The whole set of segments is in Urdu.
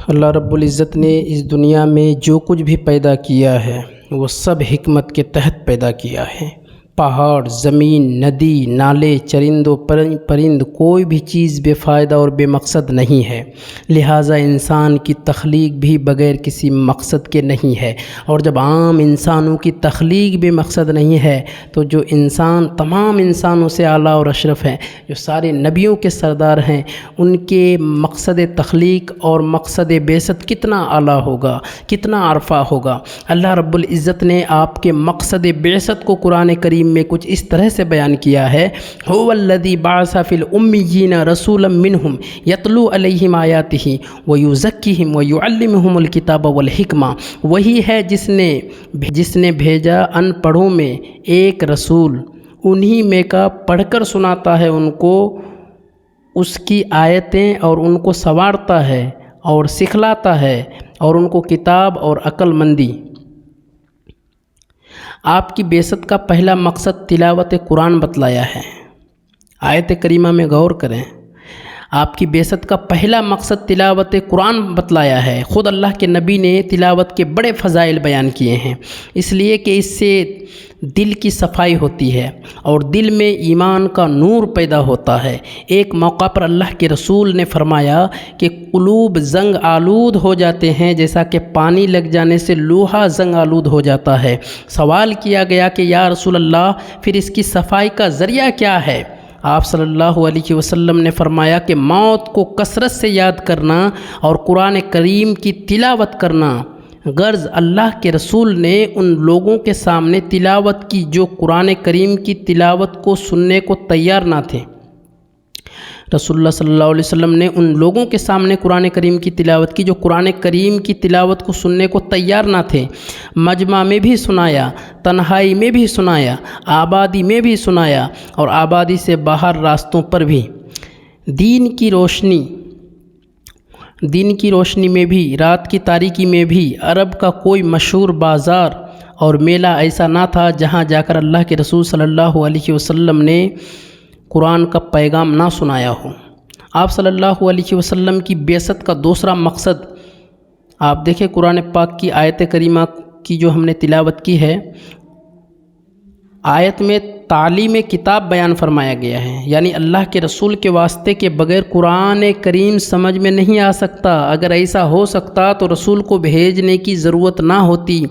اللہ رب العزت نے اس دنیا میں جو کچھ بھی پیدا کیا ہے وہ سب حکمت کے تحت پیدا کیا ہے۔ پہاڑ، زمین، ندی، نالے، چرند و پرند، کوئی بھی چیز بے فائدہ اور بے مقصد نہیں ہے، لہٰذا انسان کی تخلیق بھی بغیر کسی مقصد کے نہیں ہے۔ اور جب عام انسانوں کی تخلیق بے مقصد نہیں ہے تو جو انسان تمام انسانوں سے اعلیٰ اور اشرف ہیں، جو سارے نبیوں کے سردار ہیں، ان کے مقصد تخلیق اور مقصد بعثت کتنا اعلیٰ ہوگا، کتنا عرفہ ہوگا۔ اللہ رب العزت نے آپ کے مقصد بعثت کو قرآن کریم میں کچھ اس طرح سے بیان کیا ہے: هو الذی بعث فی الامیین رسولا منہم یتلو علیہم آیاتہ ویزکیہم ویعلمہم الکتاب والحکمہ۔ وہی ہے جس نے بھیجا ان پڑھوں میں ایک رسول، انہی میں کا پڑھ کر سناتا ہے ان کو اس کی آیتیں اور ان کو سنوارتا ہے اور سکھلاتا ہے اور ان کو کتاب اور عقل مندی۔ آپ کی بعثت کا پہلا مقصد تلاوت قرآن بتلایا ہے۔ آیت کریمہ میں غور کریں، آپ کی بعثت کا پہلا مقصد تلاوت قرآن بتلایا ہے۔ خود اللہ کے نبی نے تلاوت کے بڑے فضائل بیان کیے ہیں، اس لیے کہ اس سے دل کی صفائی ہوتی ہے اور دل میں ایمان کا نور پیدا ہوتا ہے۔ ایک موقع پر اللہ کے رسول نے فرمایا کہ قلوب زنگ آلود ہو جاتے ہیں جیسا کہ پانی لگ جانے سے لوہا زنگ آلود ہو جاتا ہے۔ سوال کیا گیا کہ یا رسول اللہ، پھر اس کی صفائی کا ذریعہ کیا ہے؟ آپ صلی اللہ علیہ وسلم نے فرمایا کہ موت کو کثرت سے یاد کرنا اور قرآن کریم کی تلاوت کرنا۔ غرض اللہ کے رسول نے ان لوگوں کے سامنے تلاوت کی جو قرآن کریم کی تلاوت کو سننے کو تیار نہ تھے۔ رسول اللہ صلی اللہ علیہ وسلم نے ان لوگوں کے سامنے قرآن کریم کی تلاوت کی جو قرآن کریم کی تلاوت کو سننے کو تیار نہ تھے۔ مجمع میں بھی سنایا، تنہائی میں بھی سنایا، آبادی میں بھی سنایا اور آبادی سے باہر راستوں پر بھی۔ دین کی روشنی میں بھی، رات کی تاریکی میں بھی عرب کا کوئی مشہور بازار اور میلہ ایسا نہ تھا جہاں جا کر اللہ کے رسول صلی اللہ علیہ وسلم نے قرآن کا پیغام نہ سنایا ہو۔ آپ صلی اللہ علیہ وسلم کی بعثت کا دوسرا مقصد، آپ دیکھیں قرآن پاک کی آیت کریمہ کی جو ہم نے تلاوت کی ہے، آیت میں تعلیم کتاب بیان فرمایا گیا ہے، یعنی اللہ کے رسول کے واسطے کے بغیر قرآن کریم سمجھ میں نہیں آ سکتا۔ اگر ایسا ہو سکتا تو رسول کو بھیجنے کی ضرورت نہ ہوتی،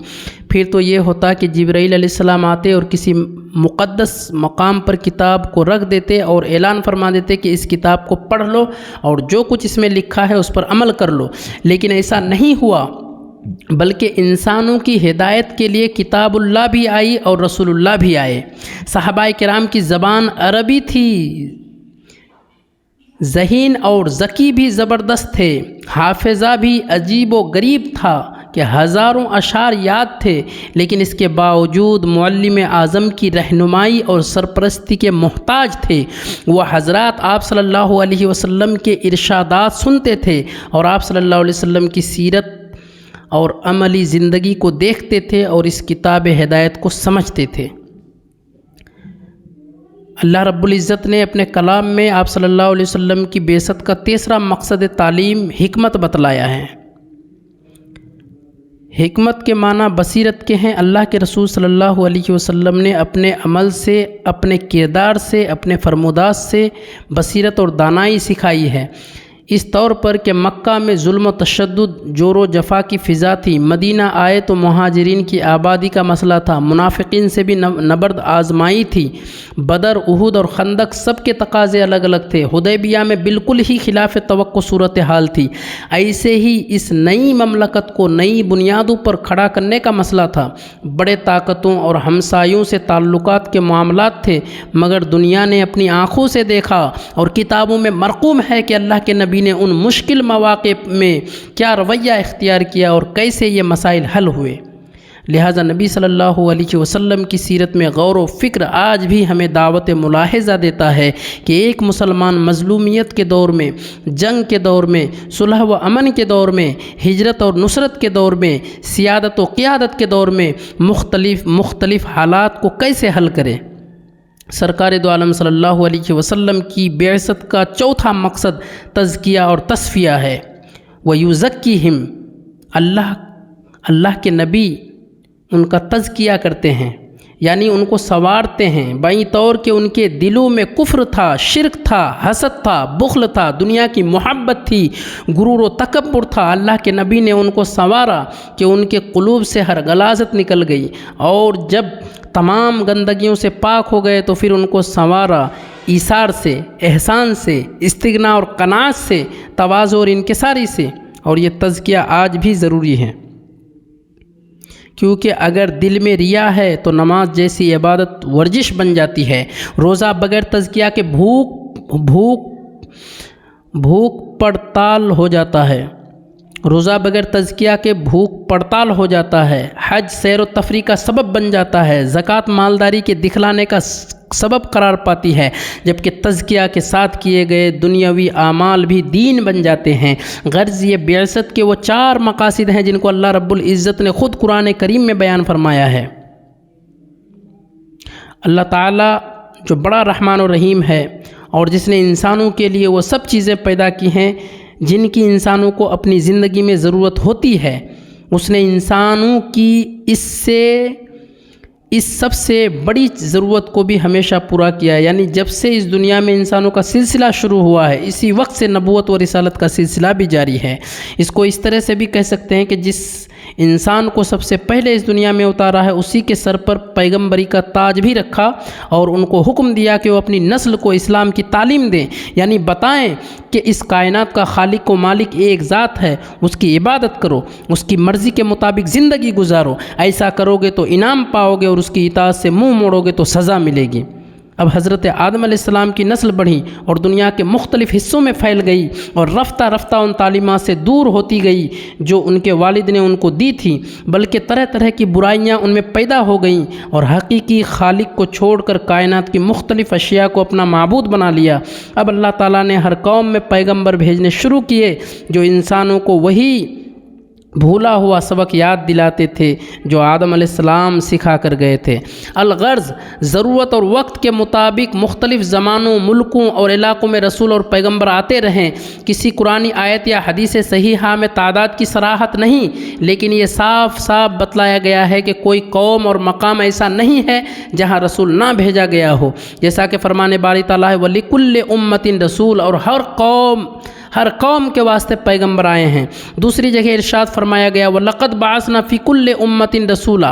پھر تو یہ ہوتا کہ جبرائیل علیہ السلام آتے اور کسی مقدس مقام پر کتاب کو رکھ دیتے اور اعلان فرما دیتے کہ اس کتاب کو پڑھ لو اور جو کچھ اس میں لکھا ہے اس پر عمل کر لو، لیکن ایسا نہیں ہوا، بلکہ انسانوں کی ہدایت کے لیے کتاب اللہ بھی آئی اور رسول اللہ بھی آئے۔ صحابہ کرام کی زبان عربی تھی، ذہین اور ذکی بھی زبردست تھے، حافظہ بھی عجیب و غریب تھا کہ ہزاروں اشعار یاد تھے، لیکن اس کے باوجود معلم اعظم کی رہنمائی اور سرپرستی کے محتاج تھے۔ وہ حضرات آپ صلی اللہ علیہ وسلم کے ارشادات سنتے تھے اور آپ صلی اللہ علیہ وسلم کی سیرت اور عملی زندگی کو دیکھتے تھے اور اس کتاب ہدایت کو سمجھتے تھے۔ اللہ رب العزت نے اپنے کلام میں آپ صلی اللہ علیہ وسلم کی بعثت کا تیسرا مقصد تعلیم حکمت بتلایا ہے۔ حکمت کے معنی بصیرت کے ہیں۔ اللہ کے رسول صلی اللہ علیہ وسلم نے اپنے عمل سے، اپنے کردار سے، اپنے فرمودات سے بصیرت اور دانائی سکھائی ہے، اس طور پر کہ مکہ میں ظلم و تشدد، جور و جفا کی فضا تھی، مدینہ آئے تو مہاجرین کی آبادی کا مسئلہ تھا، منافقین سے بھی نبرد آزمائی تھی، بدر، احد اور خندق سب کے تقاضے الگ الگ تھے، حدیبیہ میں بالکل ہی خلاف توقع صورتحال تھی۔ ایسے ہی اس نئی مملکت کو نئی بنیادوں پر کھڑا کرنے کا مسئلہ تھا، بڑے طاقتوں اور ہمسایوں سے تعلقات کے معاملات تھے، مگر دنیا نے اپنی آنکھوں سے دیکھا اور کتابوں میں مرقوم ہے کہ اللہ کے نبی نے ان مشکل مواقع میں کیا رویہ اختیار کیا اور کیسے یہ مسائل حل ہوئے۔ لہٰذا نبی صلی اللہ علیہ وسلم کی سیرت میں غور و فکر آج بھی ہمیں دعوت ملاحظہ دیتا ہے کہ ایک مسلمان مظلومیت کے دور میں، جنگ کے دور میں، صلح و امن کے دور میں، ہجرت اور نصرت کے دور میں، سیادت و قیادت کے دور میں مختلف حالات کو کیسے حل کرے۔ سرکار دو عالم صلی اللہ علیہ وسلم کی بعثت کا چوتھا مقصد تزکیہ اور تصفیہ ہے۔ وَيُزَكِّهِمْ، اللہ کے نبی ان کا تزکیہ کرتے ہیں، یعنی ان کو سنوارتے ہیں، بائیں طور کہ ان کے دلوں میں کفر تھا، شرک تھا، حسد تھا، بخل تھا، دنیا کی محبت تھی، غرور و تکبر تھا۔ اللہ کے نبی نے ان کو سنوارا کہ ان کے قلوب سے ہر غلاظت نکل گئی، اور جب تمام گندگیوں سے پاک ہو گئے تو پھر ان کو سنوارا ایثار سے، احسان سے، استغنا اور قناعت سے، تواضع اور انکساری سے۔ اور یہ تزکیہ آج بھی ضروری ہے، کیونکہ اگر دل میں ریا ہے تو نماز جیسی عبادت ورزش بن جاتی ہے۔ روزہ بغیر تزکیہ کے بھوک پڑتال ہو جاتا ہے، روزہ بغیر تزکیہ کے بھوک پڑتال ہو جاتا ہے۔ حج سیر و تفریح کا سبب بن جاتا ہے، زکوٰۃ مالداری کے دکھلانے کا سبب قرار پاتی ہے، جبکہ تزکیہ کے ساتھ کیے گئے دنیاوی اعمال بھی دین بن جاتے ہیں۔ غرض یہ بعثت کے وہ 4 مقاصد ہیں جن کو اللہ رب العزت نے خود قرآن کریم میں بیان فرمایا ہے۔ اللہ تعالیٰ جو بڑا رحمان و رحیم ہے، اور جس نے انسانوں کے لیے وہ سب چیزیں پیدا کی ہیں جن کی انسانوں کو اپنی زندگی میں ضرورت ہوتی ہے، اس نے انسانوں کی اس سب سے بڑی ضرورت کو بھی ہمیشہ پورا کیا ہے۔ یعنی جب سے اس دنیا میں انسانوں کا سلسلہ شروع ہوا ہے، اسی وقت سے نبوت و رسالت کا سلسلہ بھی جاری ہے۔ اس کو اس طرح سے بھی کہہ سکتے ہیں کہ جس انسان کو سب سے پہلے اس دنیا میں اتارا ہے، اسی کے سر پر پیغمبری کا تاج بھی رکھا، اور ان کو حکم دیا کہ وہ اپنی نسل کو اسلام کی تعلیم دیں، یعنی بتائیں کہ اس کائنات کا خالق و مالک ایک ذات ہے، اس کی عبادت کرو، اس کی مرضی کے مطابق زندگی گزارو، ایسا کرو گے تو انعام پاؤ گے، اور اس کی اطاعت سے منہ موڑو گے تو سزا ملے گی۔ اب حضرت آدم علیہ السلام کی نسل بڑھی اور دنیا کے مختلف حصوں میں پھیل گئی، اور رفتہ رفتہ ان تعلیمات سے دور ہوتی گئی جو ان کے والد نے ان کو دی تھی، بلکہ طرح طرح کی برائیاں ان میں پیدا ہو گئیں، اور حقیقی خالق کو چھوڑ کر کائنات کی مختلف اشیاء کو اپنا معبود بنا لیا۔ اب اللہ تعالیٰ نے ہر قوم میں پیغمبر بھیجنے شروع کیے جو انسانوں کو وہی بھولا ہوا سبق یاد دلاتے تھے جو آدم علیہ السلام سکھا کر گئے تھے۔ الغرض ضرورت اور وقت کے مطابق مختلف زمانوں، ملکوں اور علاقوں میں رسول اور پیغمبر آتے رہیں۔ کسی قرآنی آیت یا حدیث صحیحہ میں تعداد کی صراحت نہیں، لیکن یہ صاف صاف بتلایا گیا ہے کہ کوئی قوم اور مقام ایسا نہیں ہے جہاں رسول نہ بھیجا گیا ہو، جیسا کہ فرمان باری تعالیٰ ہے وَلِكُلِّ أُمَّةٍ رسول، اور ہر قوم کے واسطے پیغمبر آئے ہیں۔ دوسری جگہ ارشاد فرمایا گیا وَلَقَدْ بَعَثْنَا فِي كُلِّ أُمَّةٍ رَسُولًا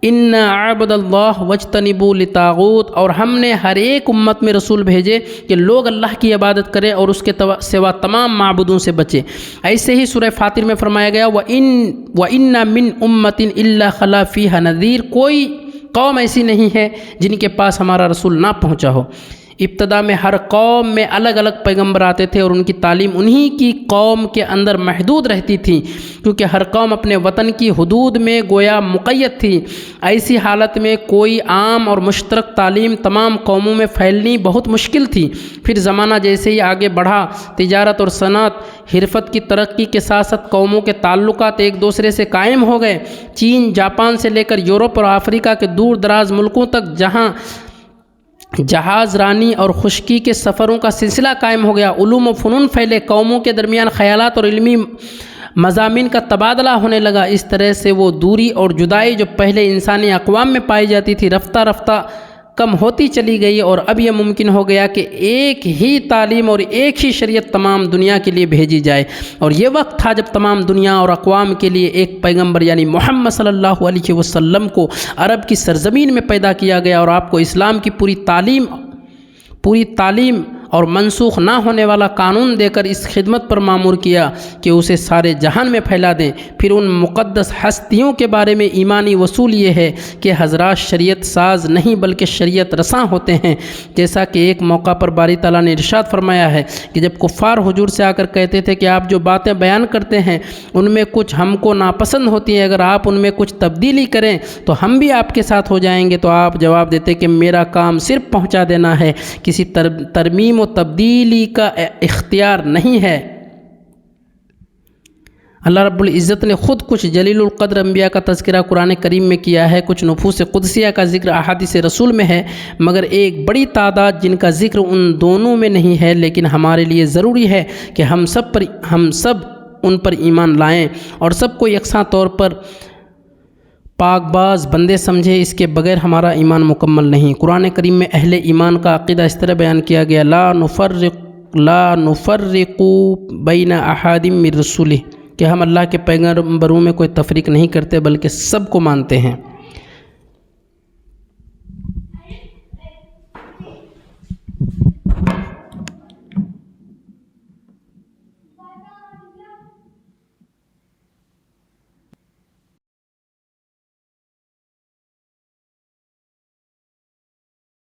إِنَّ عَبْدَ اللَّهِ وَاجْتَنِبُوا لِطَاغُوتَ، اور ہم نے ہر ایک امت میں رسول بھیجے کہ لوگ اللہ کی عبادت کریں اور اس کے سوا تمام معبودوں سے بچیں۔ ایسے ہی سورہ فاطر میں فرمایا گیا وَإِنَّ مِنْ أُمَّةٍ إِلَّا خَلَا فِيهَا نَذِيرٌ، کوئی قوم ایسی نہیں ہے جن کے پاس ہمارا رسول نہ پہنچا ہو۔ ابتدا میں ہر قوم میں الگ الگ پیغمبر آتے تھے، اور ان کی تعلیم انہی کی قوم کے اندر محدود رہتی تھی، کیونکہ ہر قوم اپنے وطن کی حدود میں گویا مقید تھی۔ ایسی حالت میں کوئی عام اور مشترک تعلیم تمام قوموں میں پھیلنی بہت مشکل تھی۔ پھر زمانہ جیسے ہی آگے بڑھا، تجارت اور صنعت، حرفت کی ترقی کے ساتھ ساتھ قوموں کے تعلقات ایک دوسرے سے قائم ہو گئے۔ چین، جاپان سے لے کر یورپ اور افریقہ کے دور دراز ملکوں تک جہاں جہاز رانی اور خشکی کے سفروں کا سلسلہ قائم ہو گیا، علوم و فنون پھیلے، قوموں کے درمیان خیالات اور علمی مضامین کا تبادلہ ہونے لگا۔ اس طرح سے وہ دوری اور جدائی جو پہلے انسانی اقوام میں پائی جاتی تھی رفتہ رفتہ کم ہوتی چلی گئی، اور اب یہ ممکن ہو گیا کہ ایک ہی تعلیم اور ایک ہی شریعت تمام دنیا کے لیے بھیجی جائے۔ اور یہ وقت تھا جب تمام دنیا اور اقوام کے لیے ایک پیغمبر یعنی محمد صلی اللہ علیہ وسلم کو عرب کی سرزمین میں پیدا کیا گیا، اور آپ کو اسلام کی پوری تعلیم اور منسوخ نہ ہونے والا قانون دے کر اس خدمت پر مامور کیا کہ اسے سارے جہان میں پھیلا دیں۔ پھر ان مقدس ہستیوں کے بارے میں ایمانی وصول یہ ہے کہ حضرات شریعت ساز نہیں بلکہ شریعت رساں ہوتے ہیں، جیسا کہ ایک موقع پر باری تعالیٰ نے ارشاد فرمایا ہے کہ جب کفار حضور سے آ کر کہتے تھے کہ آپ جو باتیں بیان کرتے ہیں ان میں کچھ ہم کو ناپسند ہوتی ہیں، اگر آپ ان میں کچھ تبدیلی کریں تو ہم بھی آپ کے ساتھ ہو جائیں گے، تو آپ جواب دیتے کہ میرا کام صرف پہنچا دینا ہے، کسی ترمیم و تبدیلی کا اختیار نہیں ہے۔ اللہ رب العزت نے خود کچھ جلیل القدر انبیاء کا تذکرہ قرآن کریم میں کیا ہے، کچھ نفوس قدسیہ کا ذکر احادیث رسول میں ہے، مگر ایک بڑی تعداد جن کا ذکر ان دونوں میں نہیں ہے، لیکن ہمارے لیے ضروری ہے کہ ہم سب ان پر ایمان لائیں اور سب کو یکساں طور پر پاک باز بندے سمجھے، اس کے بغیر ہمارا ایمان مکمل نہیں۔ قرآن کریم میں اہل ایمان کا عقیدہ اس طرح بیان کیا گیا، لا نفرق بین احد من رسلہ، کہ ہم اللہ کے پیغمبروں میں کوئی تفریق نہیں کرتے بلکہ سب کو مانتے ہیں۔